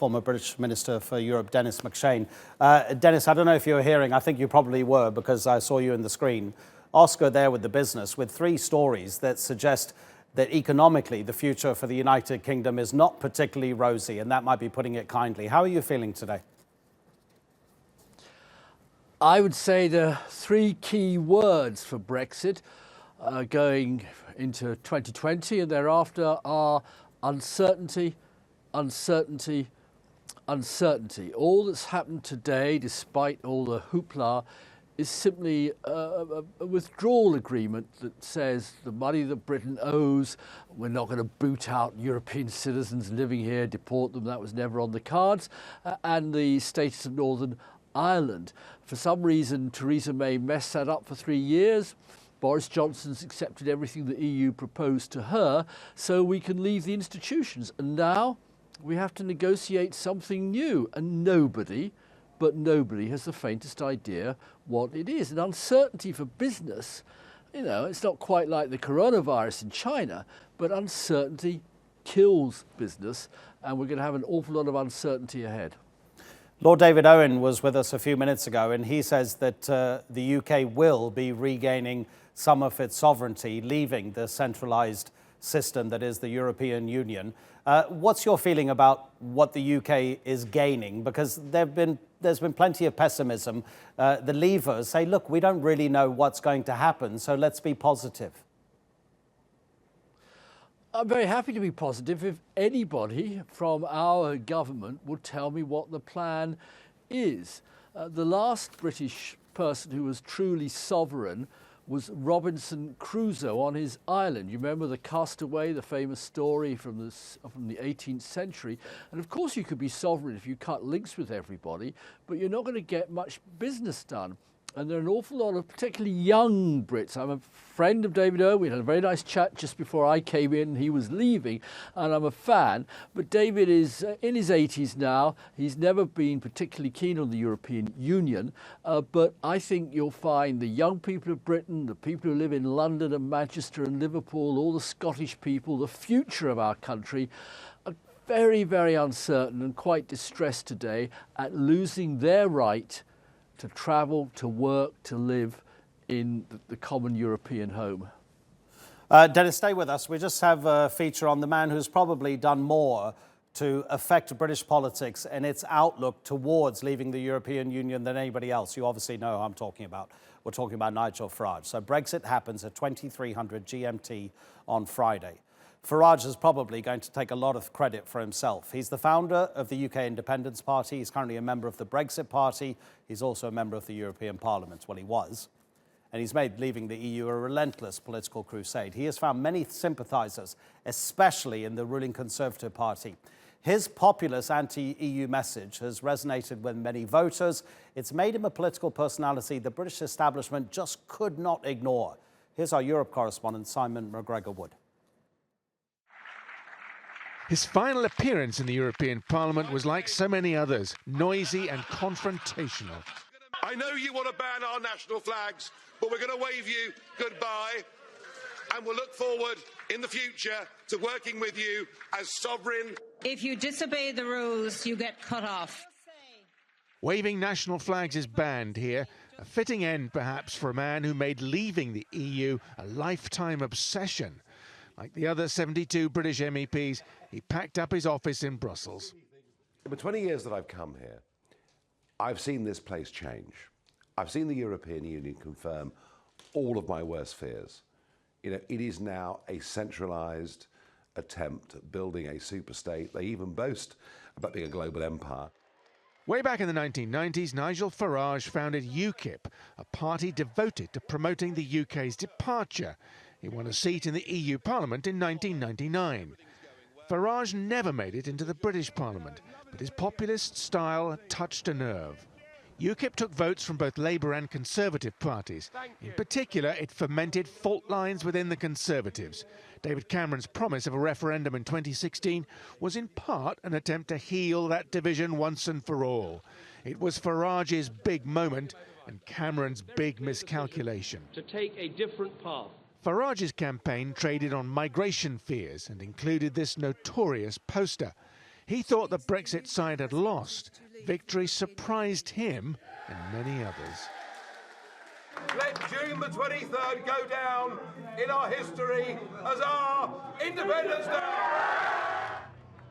former British Minister for Europe, Denis MacShane. Denis, I don't know if you were hearing, I think you probably were because I saw you in the screen. Oscar there with the business with three stories that suggest that economically the future for the United Kingdom is not particularly rosy, and that might be putting it kindly. How are you feeling today? I would say the three key words for Brexit going into 2020 and thereafter are uncertainty, uncertainty, uncertainty. All that's happened today, despite all the hoopla, is simply a withdrawal agreement that says the money that Britain owes, we're not going to boot out European citizens living here, deport them, that was never on the cards, and the status of Northern Ireland. For some reason, Theresa May messed that up for 3 years. Boris Johnson's accepted everything the EU proposed to her, so we can leave the institutions. And now we have to negotiate something new, and nobody has the faintest idea what it is. And uncertainty for business, you know, it's not quite like the coronavirus in China, but uncertainty kills business, and we're going to have an awful lot of uncertainty ahead. Lord David Owen was with us a few minutes ago, and he says that the UK will be regaining some of its sovereignty, leaving the centralised system that is the European Union. What's your feeling about what the UK is gaining? Because there's been plenty of pessimism. The Leavers say, look, we don't really know what's going to happen, so let's be positive. I'm very happy to be positive if anybody from our government would tell me what the plan is. The last British person who was truly sovereign was Robinson Crusoe on his island. You remember the Castaway, the famous story from the 18th century. And of course you could be sovereign if you cut links with everybody, but you're not going to get much business done. And there are an awful lot of particularly young Brits. I'm a friend of David Owen. We had a very nice chat just before I came in. He was leaving, and I'm a fan. But David is in his 80s now. He's never been particularly keen on the European Union. But I think you'll find the young people of Britain, the people who live in London and Manchester and Liverpool, all the Scottish people, the future of our country, are very, very uncertain and quite distressed today at losing their right to travel, to work, to live in the common European home. Denis, stay with us. We just have a feature on the man who's probably done more to affect British politics and its outlook towards leaving the European Union than anybody else. You obviously know who I'm talking about. We're talking about Nigel Farage. So Brexit happens at 2300 GMT on Friday. Farage is probably going to take a lot of credit for himself. He's the founder of the UK Independence Party. He's currently a member of the BREXIT Party. He's also a member of the European Parliament. Well, he was. And he's made leaving the EU a relentless political crusade. He has found many sympathisers, especially in the ruling Conservative Party. His populist anti-EU message has resonated with many voters. It's made him a political personality the British establishment just could not ignore. Here's our Europe correspondent, Simon McGregor-Wood. His final appearance in the European Parliament was like so many others, noisy and confrontational. I know you want to ban our national flags, but we're going to wave you goodbye, and we'll look forward in the future to working with you as sovereign. If you disobey the rules, you get cut off. Waving national flags is banned here, a fitting end perhaps for a man who made leaving the EU a lifetime obsession. Like the other 72 British MEPs, he packed up his office in Brussels. In the 20 years that I've come here, I've seen this place change. I've seen the European Union confirm all of my worst fears. You know, it is now a centralised attempt at building a super-state. They even boast about being a global empire. Way back in the 1990s, Nigel Farage founded UKIP, a party devoted to promoting the UK's departure. He won a seat in the EU Parliament in 1999. Farage never made it into the British Parliament, but his populist style touched a nerve. UKIP took votes from both Labour and Conservative parties. In particular, it fomented fault lines within the Conservatives. David Cameron's promise of a referendum in 2016 was in part an attempt to heal that division once and for all. It was Farage's big moment and Cameron's big miscalculation. To take a different path. Farage's campaign traded on migration fears and included this notorious poster. He thought the Brexit side had lost. Victory surprised him and many others. Let June the 23rd go down in our history as our Independence Day.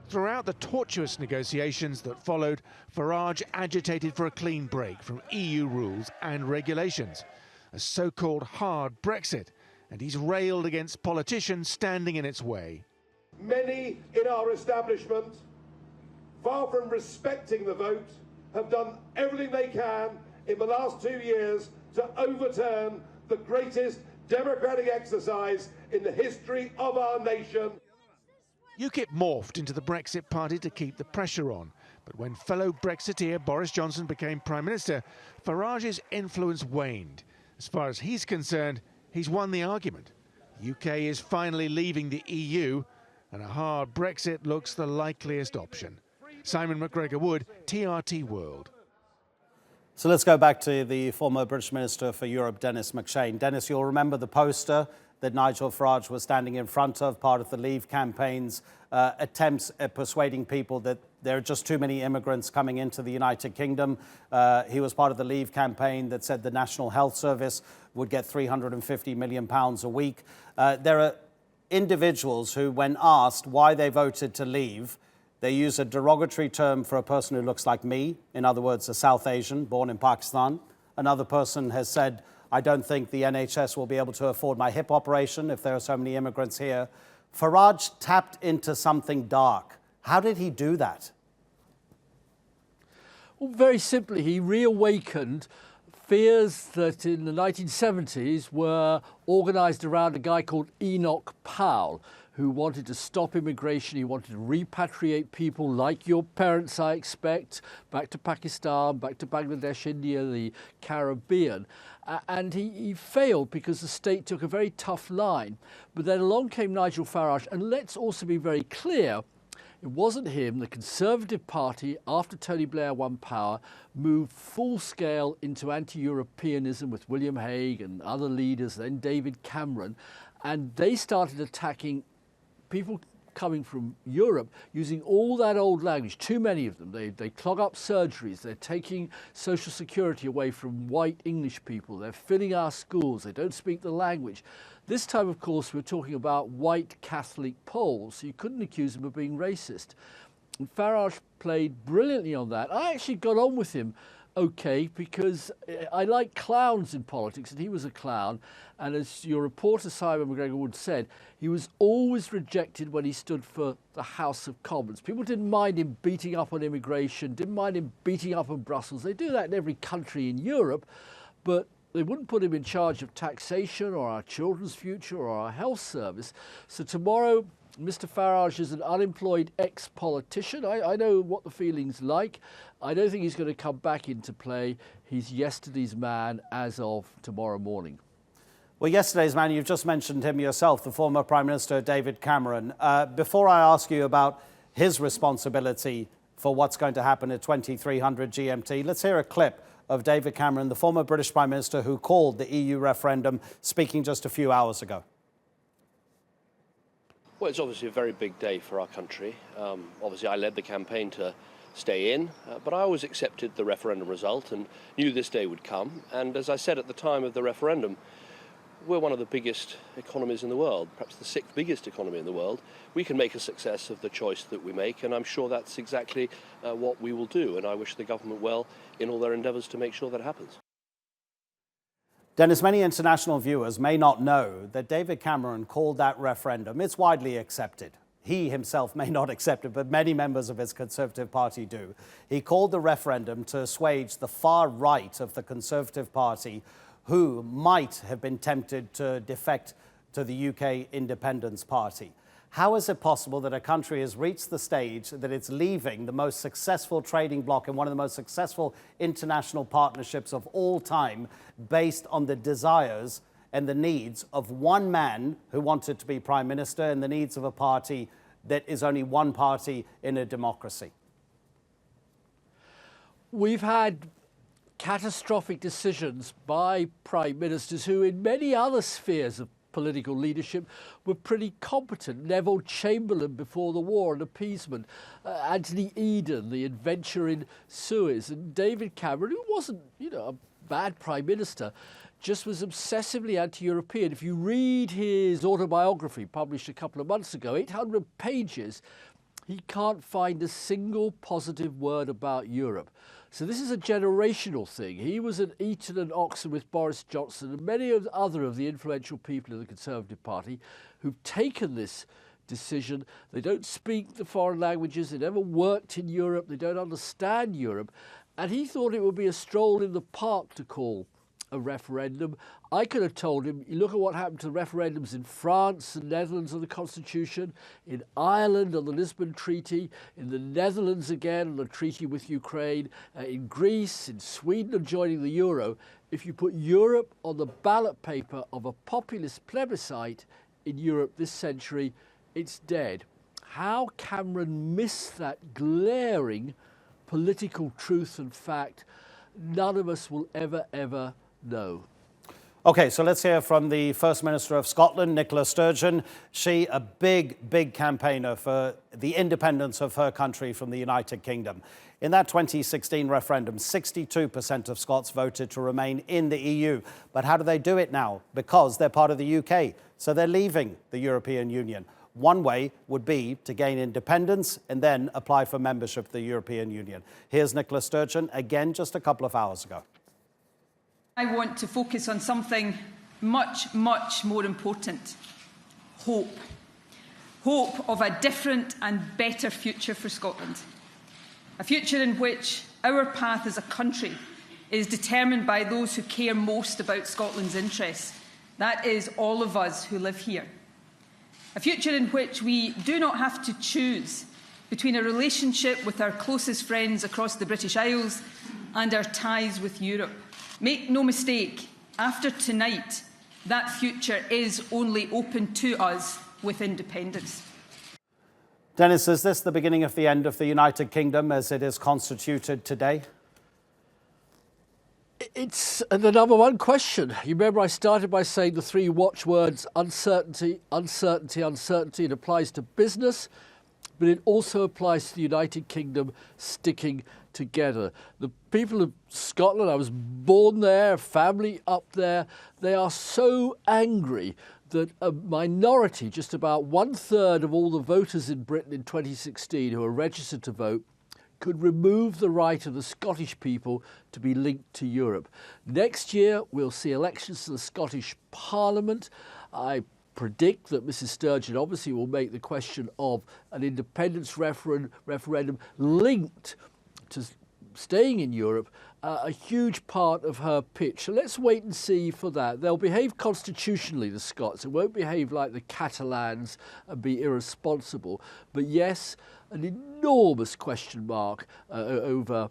Throughout the tortuous negotiations that followed, Farage agitated for a clean break from EU rules and regulations, a so-called hard Brexit, and he's railed against politicians standing in its way. Many in our establishment, far from respecting the vote, have done everything they can in the last 2 years to overturn the greatest democratic exercise in the history of our nation. UKIP morphed into the Brexit party to keep the pressure on. But when fellow Brexiteer Boris Johnson became Prime Minister, Farage's influence waned. As far as he's concerned, he's won the argument. UK is finally leaving the EU, and a hard Brexit looks the likeliest option. Simon McGregor-Wood, TRT World. So let's go back to the former British Minister for Europe, Denis MacShane. Denis, you'll remember the poster that Nigel Farage was standing in front of, part of the Leave campaign's attempts at persuading people that there are just too many immigrants coming into the United Kingdom. He was part of the Leave campaign that said the National Health Service would get £350 million a week. There are individuals who, when asked why they voted to leave, they use a derogatory term for a person who looks like me, in other words, a South Asian born in Pakistan. Another person has said, I don't think the NHS will be able to afford my hip operation if there are so many immigrants here. Farage tapped into something dark. How did he do that? Well, very simply, he reawakened fears that in the 1970s were organised around a guy called Enoch Powell, who wanted to stop immigration. He wanted to repatriate people like your parents, I expect, back to Pakistan, back to Bangladesh, India, the Caribbean. And he failed because the state took a very tough line. But then along came Nigel Farage. And let's also be very clear, it wasn't him. The Conservative Party, after Tony Blair won power, moved full scale into anti-Europeanism with William Hague and other leaders, then David Cameron. And they started attacking people coming from Europe using all that old language, too many of them. They clog up surgeries, they're taking social security away from white English people, they're filling our schools, they don't speak the language. This time, of course, we're talking about white Catholic Poles, so you couldn't accuse them of being racist. And Farage played brilliantly on that. I actually got on with him okay, because I like clowns in politics, and he was a clown. And as your reporter Simon McGregor-Wood said, he was always rejected when he stood for the House of Commons. People didn't mind him beating up on immigration, didn't mind him beating up on Brussels. They do that in every country in Europe, but they wouldn't put him in charge of taxation or our children's future or our health service. So tomorrow, Mr. Farage is an unemployed ex-politician. I know what the feeling's like. I don't think he's going to come back into play. He's yesterday's man as of tomorrow morning. Well, yesterday's man, you've just mentioned him yourself, the former Prime Minister David Cameron. Before I ask you about his responsibility for what's going to happen at 2300 GMT, let's hear a clip of David Cameron, the former British Prime Minister who called the EU referendum, speaking just a few hours ago. Well, it's obviously a very big day for our country. Obviously, I led the campaign to stay in, but I always accepted the referendum result and knew this day would come. And as I said at the time of the referendum, we're one of the biggest economies in the world, perhaps the sixth biggest economy in the world. We can make a success of the choice that we make, and I'm sure that's exactly what we will do. And I wish the government well in all their endeavours to make sure that happens. Denis, many international viewers may not know that David Cameron called that referendum. It's widely accepted. He himself may not accept it, but many members of his Conservative Party do. He called the referendum to assuage the far right of the Conservative Party, who might have been tempted to defect to the UK Independence Party. How is it possible that a country has reached the stage that it's leaving the most successful trading bloc and one of the most successful international partnerships of all time based on the desires and the needs of one man who wanted to be Prime Minister and the needs of a party that is only one party in a democracy? We've had catastrophic decisions by prime ministers who in many other spheres of political leadership were pretty competent. Neville Chamberlain before the war on appeasement, Anthony Eden, the adventure in Suez, and David Cameron, who wasn't, a bad prime minister, just was obsessively anti-European. If you read his autobiography, published a couple of months ago, 800 pages, he can't find a single positive word about Europe. So this is a generational thing. He was at Eton and Oxford with Boris Johnson and many of the influential people in the Conservative Party who've taken this decision. They don't speak the foreign languages, they never worked in Europe, they don't understand Europe, and he thought it would be a stroll in the park to call a referendum. I could have told him, you look at what happened to the referendums in France and Netherlands on the Constitution, in Ireland on the Lisbon Treaty, in the Netherlands again on the treaty with Ukraine, in Greece, in Sweden on joining the Euro. If you put Europe on the ballot paper of a populist plebiscite in Europe this century, it's dead. How Cameron missed that glaring political truth and fact, none of us will ever know. OK, so let's hear from the First Minister of Scotland, Nicola Sturgeon. She, a big campaigner for the independence of her country from the United Kingdom. In that 2016 referendum, 62% of Scots voted to remain in the EU. But how do they do it now? Because they're part of the UK, so they're leaving the European Union. One way would be to gain independence and then apply for membership of the European Union. Here's Nicola Sturgeon again just a couple of hours ago. I want to focus on something much more important: hope. Hope of a different and better future for Scotland. A future in which our path as a country is determined by those who care most about Scotland's interests. That is all of us who live here. A future in which we do not have to choose between a relationship with our closest friends across the British Isles and our ties with Europe. Make no mistake, after tonight, that future is only open to us with independence. Denis, is this the beginning of the end of the United Kingdom as it is constituted today? It's the number one question. You remember I started by saying the three watchwords: uncertainty, uncertainty, uncertainty. It applies to business, but it also applies to the United Kingdom sticking together. The people of Scotland, I was born there, family up there, they are so angry that a minority, just about 1/3 of all the voters in Britain in 2016 who are registered to vote, could remove the right of the Scottish people to be linked to Europe. Next year, we'll see elections to the Scottish Parliament. I predict that Mrs Sturgeon obviously will make the question of an independence referendum linked to staying in Europe a huge part of her pitch. So let's wait and see for that. They'll behave constitutionally, the Scots. It won't behave like the Catalans and be irresponsible. But yes, an enormous question mark over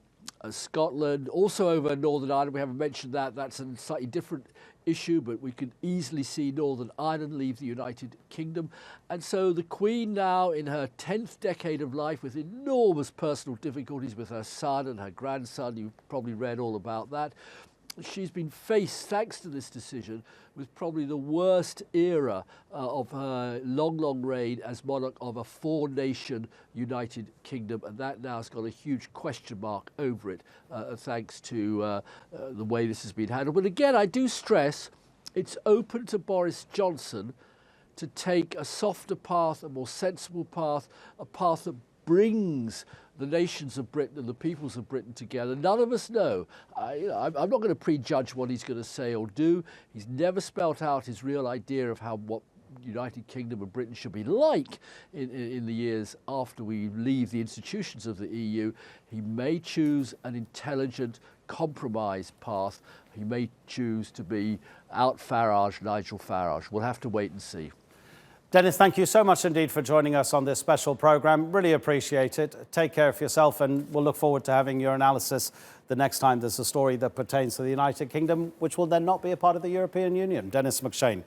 Scotland, also over Northern Ireland. We haven't mentioned that. That's a slightly different issue, but we could easily see Northern Ireland leave the United Kingdom. And so the Queen now in her 10th decade of life with enormous personal difficulties with her son and her grandson, you've probably read all about that. She's been faced, thanks to this decision, with probably the worst era of her long reign as monarch of a four-nation United Kingdom, and that now has got a huge question mark over it, thanks to the way this has been handled. But again, I do stress it's open to Boris Johnson to take a softer path, a more sensible path, a path that brings the nations of Britain and the peoples of Britain together. None of us know. I'm not going to prejudge what he's going to say or do. He's never spelt out his real idea of what United Kingdom and Britain should be like in the years after we leave the institutions of the EU. He may choose an intelligent compromise path. He may choose to be out Farage, Nigel Farage. We'll have to wait and see. Denis, thank you so much indeed for joining us on this special programme. Really appreciate it. Take care of yourself, and we'll look forward to having your analysis the next time there's a story that pertains to the United Kingdom, which will then not be a part of the European Union. Denis MacShane.